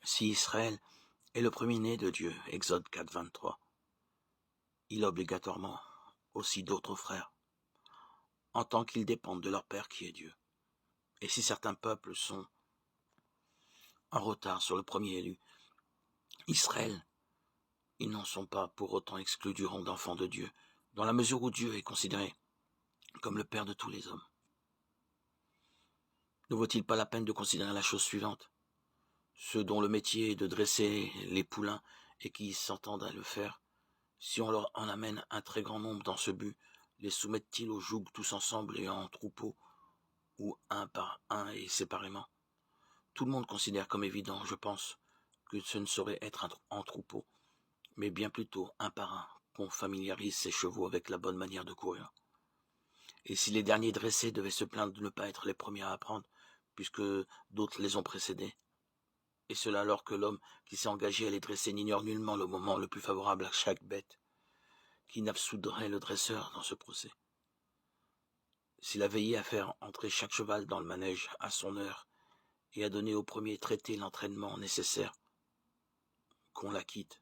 Si Israël est le premier-né de Dieu, Exode 4, 23, il a obligatoirement aussi d'autres frères, en tant qu'ils dépendent de leur Père qui est Dieu. Et si certains peuples sont en retard sur le premier élu, Israël, ils n'en sont pas pour autant exclus du rang d'enfants de Dieu, dans la mesure où Dieu est considéré comme le Père de tous les hommes. Ne vaut-il pas la peine de considérer la chose suivante? Ceux dont le métier est de dresser les poulains et qui s'entendent à le faire, si on leur en amène un très grand nombre dans ce but, les soumettent-ils au joug tous ensemble et en troupeau, ou un par un et séparément? Tout le monde considère comme évident, je pense, que ce ne saurait être en troupeau, mais bien plutôt un par un, qu'on familiarise ses chevaux avec la bonne manière de courir. Et si les derniers dressés devaient se plaindre de ne pas être les premiers à apprendre, puisque d'autres les ont précédés, et cela alors que l'homme qui s'est engagé à les dresser n'ignore nullement le moment le plus favorable à chaque bête, qui n'absoudrait le dresseur dans ce procès. S'il a veillé à faire entrer chaque cheval dans le manège à son heure, et à donner au premier traité l'entraînement nécessaire, qu'on l'acquitte,